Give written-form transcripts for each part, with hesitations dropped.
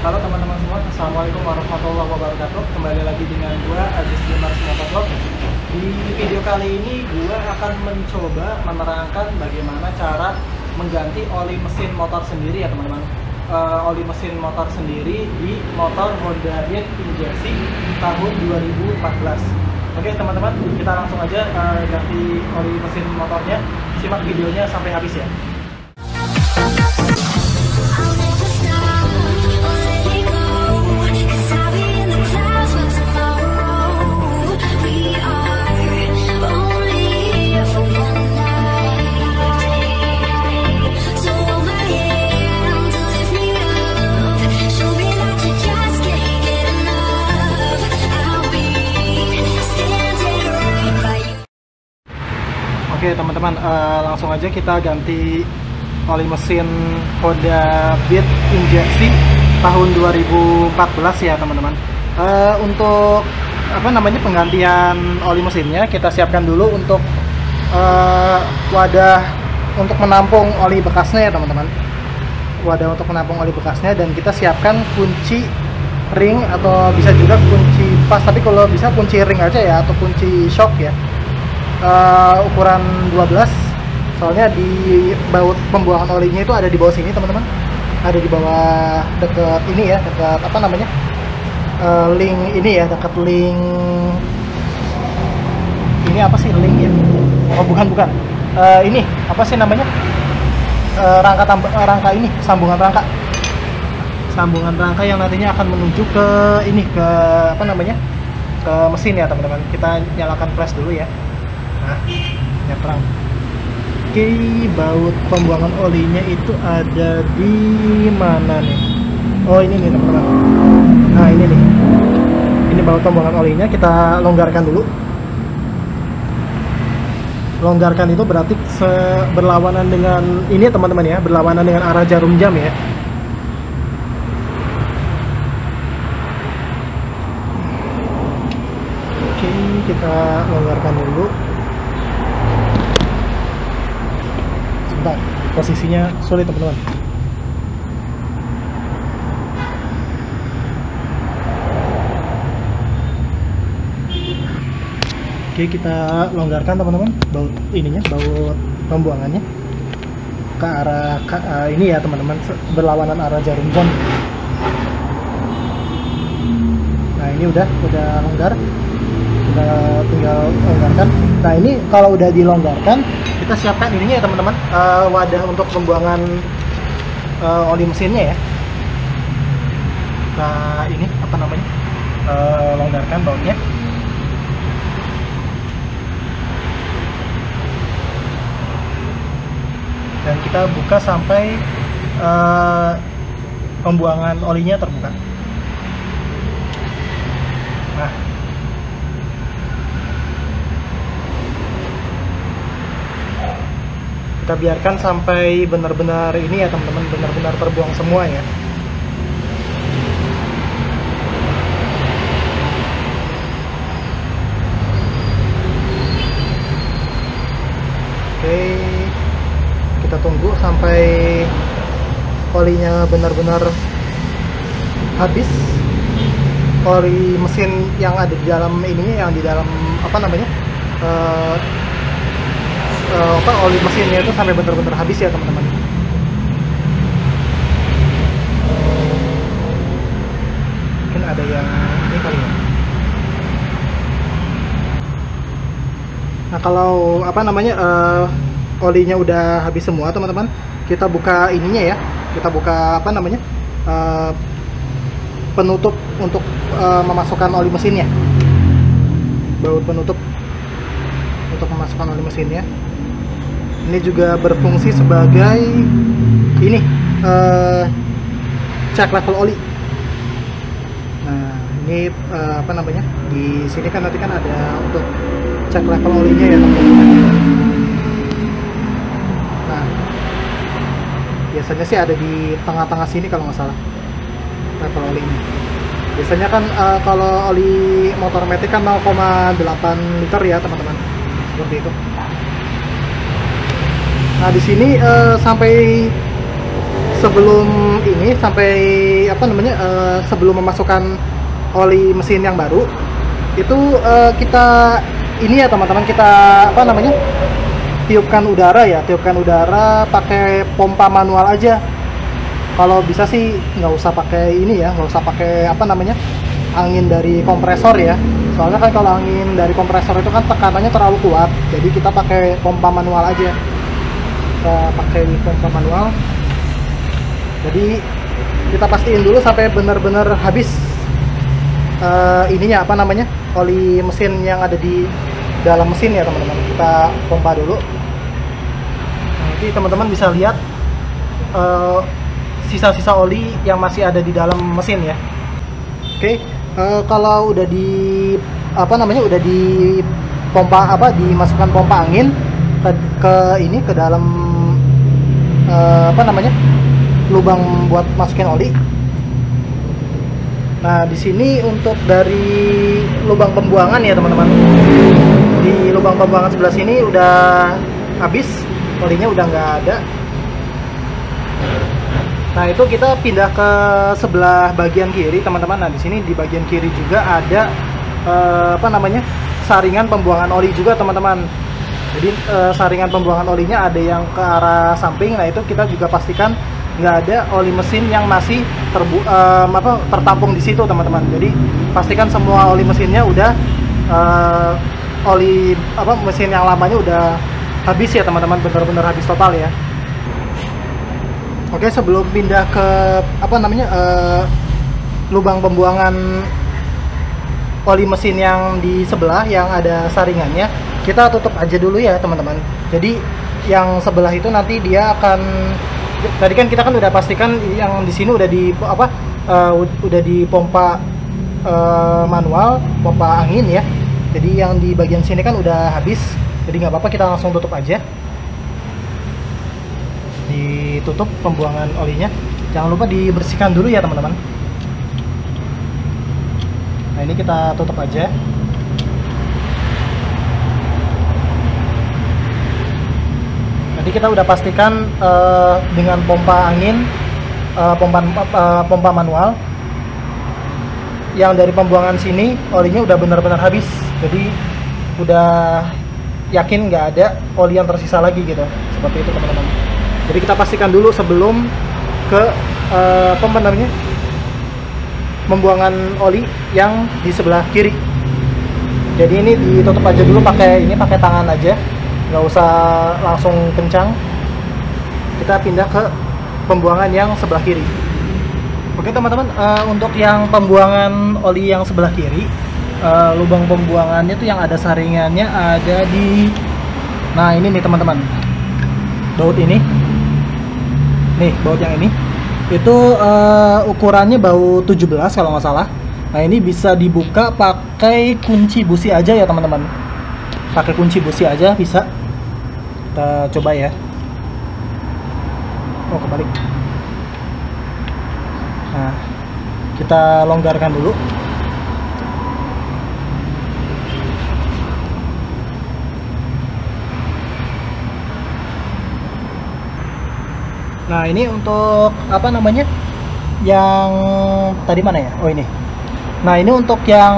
Halo teman-teman semua, Assalamualaikum warahmatullahi wabarakatuh. Kembali lagi dengan gua Aziz Dimas Motovlog. Di video kali ini gua akan mencoba menerangkan bagaimana cara mengganti oli mesin motor sendiri ya teman-teman. Oli mesin motor sendiri di motor Honda Beat injeksi tahun 2014. Oke teman-teman, kita langsung aja ganti oli mesin motornya. Simak videonya sampai habis ya. Oke teman-teman, langsung aja kita ganti oli mesin Honda Beat injeksi tahun 2014 ya teman-teman. Untuk penggantian oli mesinnya kita siapkan dulu untuk wadah untuk menampung oli bekasnya ya teman-teman. Wadah untuk menampung oli bekasnya, dan kita siapkan kunci ring atau bisa juga kunci pas, tapi kalau bisa kunci ring aja ya, atau kunci shock ya. Ukuran 12, soalnya di baut pembuangan olinya itu ada di bawah sini teman-teman, ada di bawah deket ini ya, deket link ini ya, deket link ini apa sih link ya, oh bukan ini apa sih namanya, rangka ini, sambungan rangka yang nantinya akan menuju ke ini, ke ke mesin ya teman-teman. Kita nyalakan flash dulu ya. Nah, ya terang. Oke, baut pembuangan olinya itu ada di mana nih? Oh ini nih teman-teman. Nah ini nih. Ini baut pembuangan olinya, kita longgarkan dulu. Longgarkan itu berarti berlawanan dengan ini teman-teman ya, berlawanan dengan arah jarum jam ya. Oke, kita longgarkan dulu. Bentar, posisinya sulit teman-teman. Oke, kita longgarkan teman-teman baut ininya, baut pembuangannya ke arah ini ya teman-teman, berlawanan arah jarum jam. Nah ini udah longgar, kita tinggal longgarkan. Nah ini kalau udah dilonggarkan, kita siapkan ininya ya teman-teman, wadah untuk pembuangan oli mesinnya ya. Nah ini longgarkan bautnya. Dan kita buka sampai pembuangan olinya terbuka. Nah, kita biarkan sampai benar-benar ini ya teman-teman, benar-benar terbuang semua ya. Oke, kita tunggu sampai olinya benar-benar habis. Oli mesin yang ada di dalam ininya, yang di dalam oli mesinnya itu sampai benar-benar habis ya teman-teman. Mungkin ada yang ini kali ya. Nah kalau olinya udah habis semua teman-teman, kita buka ininya ya, kita buka penutup untuk memasukkan oli mesinnya, baut penutup untuk memasukkan oli mesinnya. Ini juga berfungsi sebagai ini cek level oli. Nah ini di sini kan nanti kan ada untuk cek level olinya ya teman-teman. Nah biasanya sih ada di tengah-tengah sini kalau nggak salah level olinya. Biasanya kan kalau oli motor matic kan 0,8 liter ya teman-teman, seperti itu. Nah di sini sampai sebelum ini sampai apa namanya sebelum memasukkan oli mesin yang baru itu kita ini ya teman-teman, kita apa namanya tiupkan udara pakai pompa manual aja. Kalau bisa sih nggak usah pakai ini ya, nggak usah pakai apa namanya angin dari kompresor ya, soalnya kan kalau angin dari kompresor itu kan tekanannya terlalu kuat, jadi kita pakai pompa manual aja. Kita pakai pompa manual, jadi kita pastiin dulu sampai benar-benar habis ininya apa namanya oli mesin yang ada di dalam mesin ya teman-teman. Kita pompa dulu. Nanti teman-teman bisa lihat sisa-sisa oli yang masih ada di dalam mesin ya. Oke, kalau udah di apa namanya udah di pompa dimasukkan pompa angin ke dalam apa namanya lubang buat masukin oli. Nah, di sini untuk dari lubang pembuangan ya teman-teman. Di lubang pembuangan sebelah sini udah habis, olinya udah nggak ada. Nah, itu kita pindah ke sebelah bagian kiri teman-teman. Nah, di sini di bagian kiri juga ada apa namanya saringan pembuangan oli juga teman-teman. Jadi saringan pembuangan olinya ada yang ke arah samping. Nah, itu kita juga pastikan nggak ada oli mesin yang masih tertampung di situ teman-teman. Jadi pastikan semua oli mesinnya udah oli mesin yang lamanya udah habis ya teman-teman, benar-benar habis total ya. Oke, sebelum pindah ke apa namanya lubang pembuangan oli mesin yang di sebelah yang ada saringannya, kita tutup aja dulu ya teman-teman. Jadi yang sebelah itu nanti dia akan, tadi kan kita kan udah pastikan yang di sini udah di udah dipompa manual, pompa angin ya. Jadi yang di bagian sini kan udah habis, jadi nggak apa-apa, kita langsung tutup aja. Ditutup pembuangan olinya, jangan lupa dibersihkan dulu ya teman-teman. Nah, ini kita tutup aja. Jadi kita udah pastikan dengan pompa angin, pompa manual yang dari pembuangan sini olinya udah benar-benar habis. Jadi udah yakin nggak ada oli yang tersisa lagi gitu, seperti itu teman-teman. Jadi kita pastikan dulu sebelum ke apa namanya pembuangan oli yang di sebelah kiri. Jadi ini ditutup aja dulu pakai tangan aja, nggak usah langsung kencang. Kita pindah ke pembuangan yang sebelah kiri. Oke teman-teman, untuk yang pembuangan oli yang sebelah kiri, lubang pembuangannya tuh yang ada saringannya ada di, nah ini nih teman-teman, baut ini nih, baut yang ini itu ukurannya baut 17 kalau nggak salah. Nah, ini bisa dibuka pakai kunci busi aja ya teman-teman, pakai kunci busi aja bisa. Kita coba ya. Oh, kebalik. Nah, kita longgarkan dulu. Nah, ini untuk apa namanya yang tadi mana ya? Oh, ini. Nah, ini untuk yang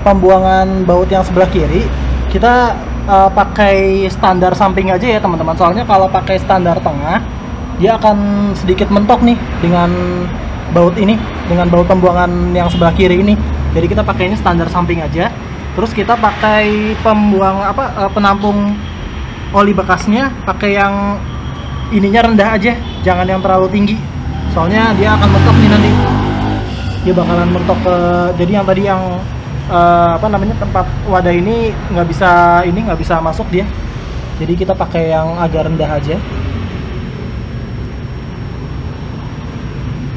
pembuangan baut yang sebelah kiri, kita pakai standar samping aja ya teman-teman. Soalnya kalau pakai standar tengah, dia akan sedikit mentok nih dengan baut ini, dengan baut pembuangan yang sebelah kiri ini. Jadi kita pakai ini standar samping aja. Terus kita pakai penampung oli bekasnya, pakai yang ininya rendah aja, jangan yang terlalu tinggi. Soalnya dia akan mentok nih nanti. Dia bakalan mentok ke, jadi yang tadi yang tempat wadah ini nggak bisa masuk dia. Jadi kita pakai yang agak rendah aja.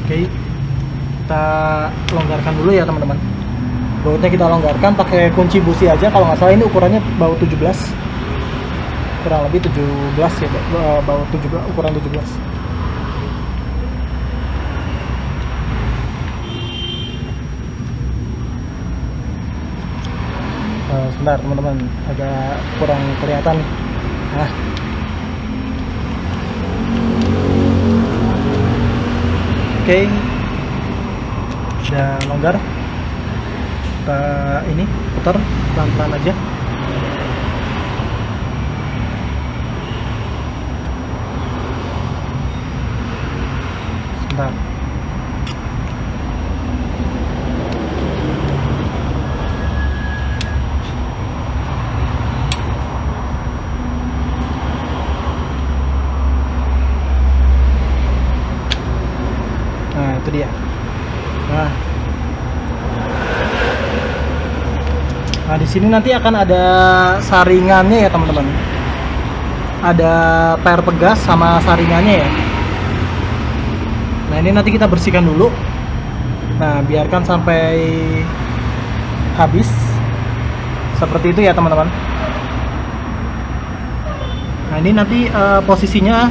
Oke, kita longgarkan dulu ya teman-teman. Bautnya kita longgarkan pakai kunci busi aja. Kalau nggak salah ini ukurannya baut 17, kurang lebih 17 ya, baut 17, ukuran 17. Sebentar teman-teman, agak kurang kelihatan. Nah, Oke, udah longgar. Kita ini putar pelan-pelan aja. Sebentar. Nah, itu dia. Nah, di sini nanti akan ada saringannya ya, teman-teman. Ada per pegas sama saringannya ya. Nah, ini nanti kita bersihkan dulu. Nah, biarkan sampai habis. Seperti itu ya, teman-teman. Nah, ini nanti posisinya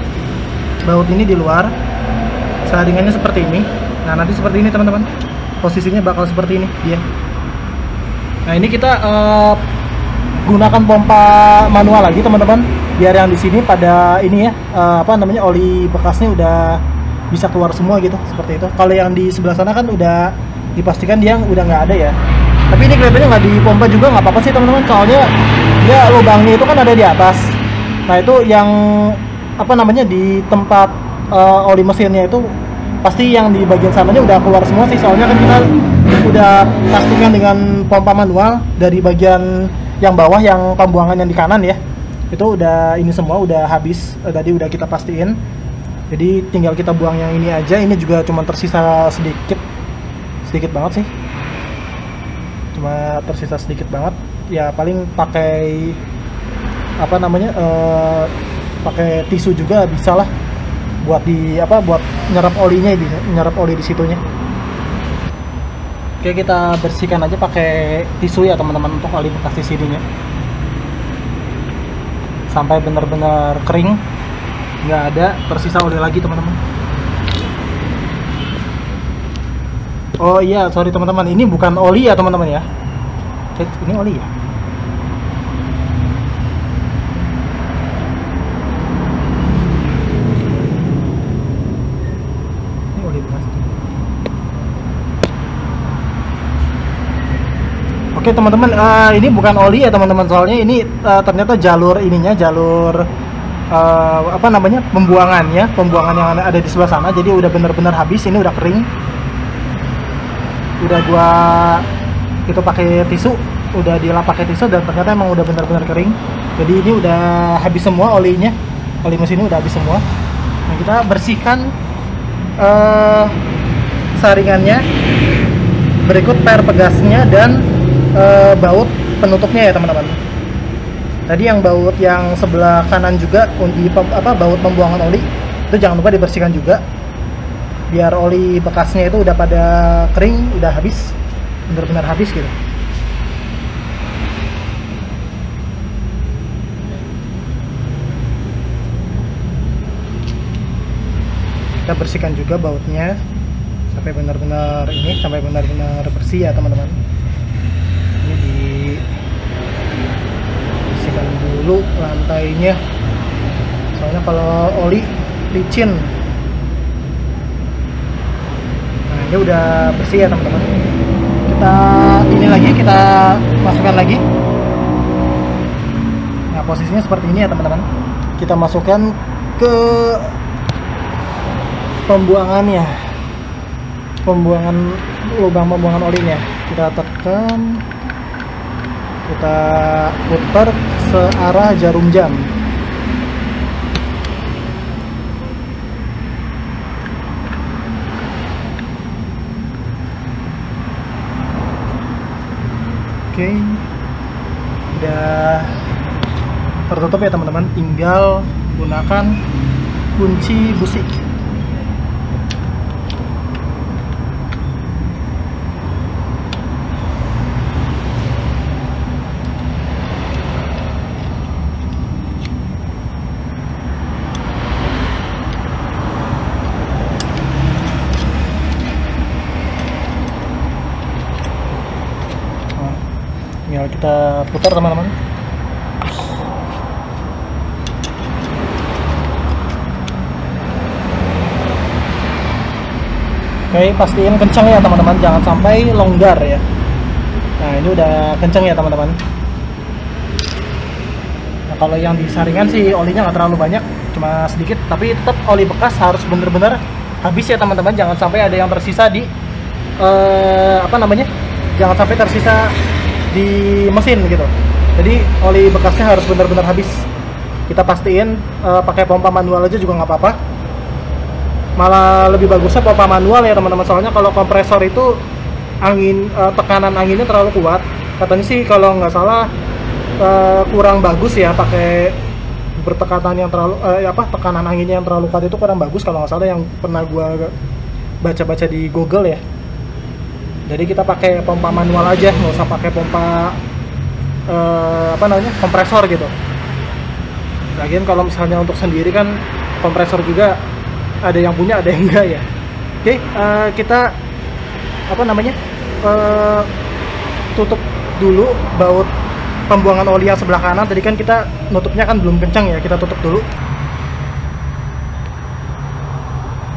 baut ini di luar. Saringannya seperti ini. Nah, nanti seperti ini, teman-teman. Posisinya bakal seperti ini dia. Nah, ini kita gunakan pompa manual lagi, teman-teman, biar yang di sini pada ini ya oli bekasnya udah bisa keluar semua gitu, seperti itu. Kalau yang di sebelah sana kan udah dipastikan dia udah nggak ada ya. Tapi ini kelihatannya nggak dipompa juga, nggak apa-apa sih, teman-teman. Soalnya dia lubangnya itu kan ada di atas. Nah, itu yang di tempat oli mesinnya itu pasti yang di bagian sananya udah keluar semua sih. Soalnya kan kita udah pastikan dengan pompa manual dari bagian yang bawah, yang pembuangan yang di kanan ya, itu udah ini semua udah habis. Tadi udah kita pastiin, jadi tinggal kita buang yang ini aja. Ini juga cuma tersisa sedikit banget sih, cuma tersisa sedikit banget ya. Paling pakai pakai tisu juga bisa lah buat buat nyerap oli di situnya. Oke, kita bersihkan aja pakai tisu ya, teman-teman, untuk oli bekas di sininya sampai benar-benar kering, nggak ada tersisa oli lagi, teman-teman. Oh iya, sorry teman-teman, ini bukan oli ya, teman-teman ya. Ini oli ya. Oke, teman-teman, ini bukan oli ya, teman-teman. Soalnya ini ternyata jalur pembuangan yang ada di sebelah sana. Jadi udah benar-benar habis, ini udah kering. Udah gua itu pakai tisu, udah dilap pakai tisu, dan ternyata emang udah benar-benar kering. Jadi ini udah habis semua olinya. Oli mesin ini udah habis semua. Nah, kita bersihkan saringannya, berikut per pegasnya, dan baut penutupnya ya, teman-teman. Tadi yang baut yang sebelah kanan juga baut pembuangan oli itu jangan lupa dibersihkan juga, biar oli bekasnya itu udah pada kering, udah habis, benar-benar habis gitu. Kita bersihkan juga bautnya sampai benar-benar bersih ya, teman-teman. Ini dibersihkan dulu lantainya, soalnya kalau oli licin. Nah, ini udah bersih ya, teman-teman. Kita masukkan lagi. Nah, posisinya seperti ini ya, teman-teman. Kita masukkan ke pembuangannya, lubang pembuangan olinya. Kita tekan, kita putar searah jarum jam. Oke, udah tertutup ya, teman-teman. Tinggal gunakan kunci busi. Tinggal kita putar, teman-teman. Oke, pastiin kencang ya teman-teman, jangan sampai longgar ya. Nah, ini udah kencang ya teman-teman. Nah, kalau yang di saringan sih olinya nggak terlalu banyak, cuma sedikit, tapi tetap oli bekas harus bener-bener habis ya teman-teman. Jangan sampai ada yang tersisa di jangan sampai tersisa di mesin gitu. Jadi oli bekasnya harus benar-benar habis. Kita pastiin pakai pompa manual aja juga nggak apa-apa. Malah lebih bagusnya pompa manual ya teman-teman, soalnya kalau kompresor itu tekanan anginnya terlalu kuat. Katanya sih kalau nggak salah kurang bagus ya pakai bertekanan yang terlalu tekanan anginnya yang terlalu kuat itu kurang bagus kalau nggak salah, yang pernah gua baca-baca di Google ya. Jadi kita pakai pompa manual aja, nggak usah pakai pompa kompresor gitu. Lagian kalau misalnya untuk sendiri kan kompresor juga ada yang punya, ada yang enggak ya. Oke, kita tutup dulu baut pembuangan oli yang sebelah kanan. Tadi kan kita nutupnya kan belum kencang ya, kita tutup dulu.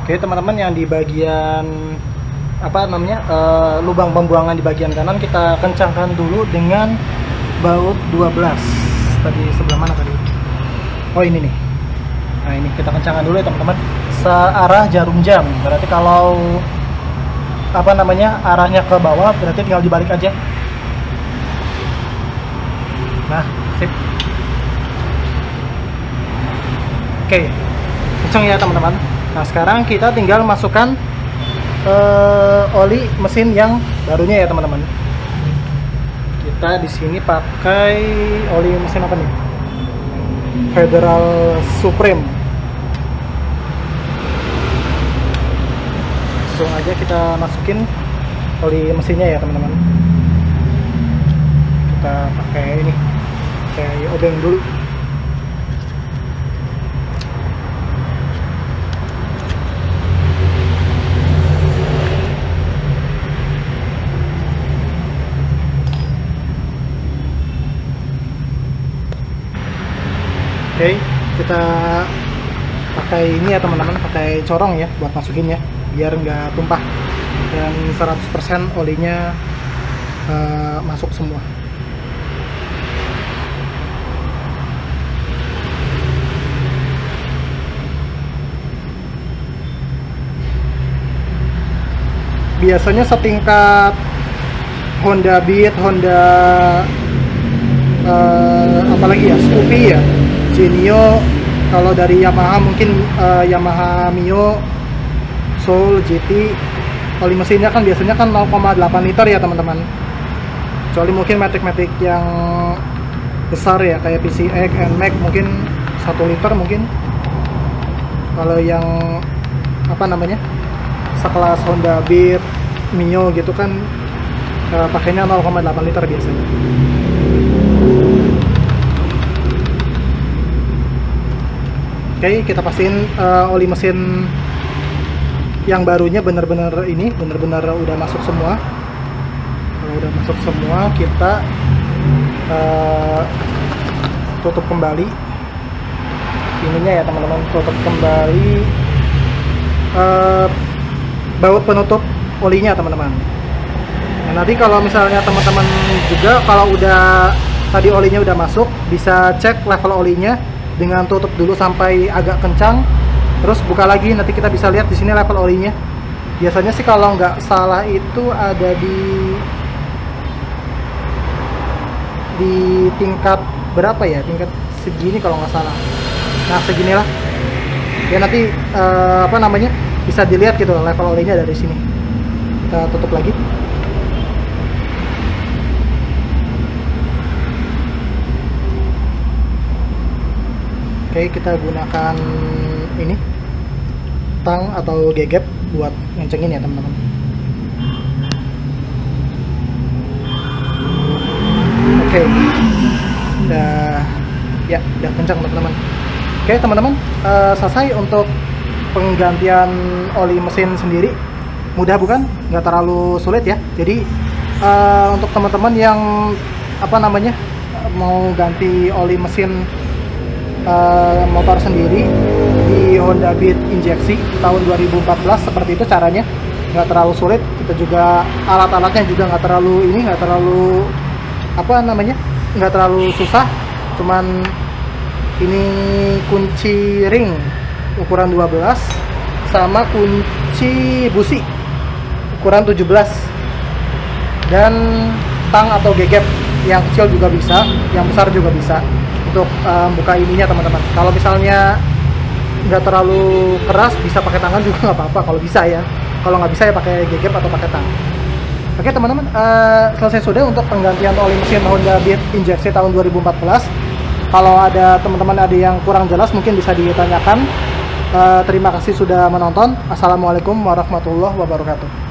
Oke teman-teman, yang di bagian lubang pembuangan di bagian kanan kita kencangkan dulu dengan baut 12. Tadi sebelah mana tadi? Oh ini nih. Nah ini kita kencangkan dulu ya teman-teman, searah jarum jam. Berarti kalau arahnya ke bawah, berarti tinggal dibalik aja. Nah, sip. Oke, kencang ya teman-teman. Nah sekarang kita tinggal masukkan oli mesin yang barunya ya teman-teman. Kita di sini pakai oli mesin apa nih? Federal Supreme. Langsung aja kita masukin oli mesinnya ya teman-teman. Kita pakai ini, pakai obeng dulu. Oke, kita pakai ini ya teman-teman, pakai corong ya buat masukin ya, biar nggak tumpah dan 100% olinya masuk semua. Biasanya setingkat Honda Beat, Honda apalagi ya, Scoopy ya, Genio. Kalau dari Yamaha mungkin Yamaha Mio, Soul, GT, oli mesinnya kan biasanya kan 0,8 liter ya teman-teman. Kecuali mungkin Matic yang besar ya kayak PCX, NMAX mungkin 1 liter mungkin. Kalau yang sekelas Honda Beat, Mio gitu kan pakainya 0,8 liter biasanya. Oke, kita pastiin oli mesin yang barunya benar-benar udah masuk semua. Kalau udah masuk semua, kita tutup kembali ininya ya teman-teman, tutup kembali baut penutup olinya teman-teman. Nah, nanti kalau misalnya teman-teman juga kalau udah tadi olinya udah masuk, bisa cek level olinya dengan tutup dulu sampai agak kencang, terus buka lagi. Nanti kita bisa lihat di sini level olinya. Biasanya sih kalau nggak salah itu ada di tingkat berapa ya, tingkat segini kalau nggak salah. Nah seginilah ya, nanti bisa dilihat gitu level olinya dari sini. Kita tutup lagi. Oke, kita gunakan ini tang atau gegep buat ngencengin ya teman-teman. Oke, udah kencang teman-teman. Oke teman-teman, selesai untuk penggantian oli mesin sendiri. Mudah bukan? Nggak terlalu sulit ya. Jadi untuk teman-teman yang mau ganti oli mesin motor sendiri di Honda Beat injeksi tahun 2014, seperti itu caranya. nggak terlalu sulit. Kita juga alat-alatnya juga nggak terlalu nggak terlalu susah. Cuman ini kunci ring ukuran 12 sama kunci busi ukuran 17, dan tang atau gegep yang kecil juga bisa, yang besar juga bisa untuk buka ininya teman-teman. Kalau misalnya nggak terlalu keras bisa pakai tangan juga nggak apa-apa kalau bisa ya. Kalau nggak bisa ya pakai gegep atau pakai tang. Oke teman-teman, selesai sudah untuk penggantian oli mesin Honda Beat injeksi tahun 2014. Kalau ada teman-teman ada yang kurang jelas mungkin bisa ditanyakan. Terima kasih sudah menonton. Assalamualaikum warahmatullahi wabarakatuh.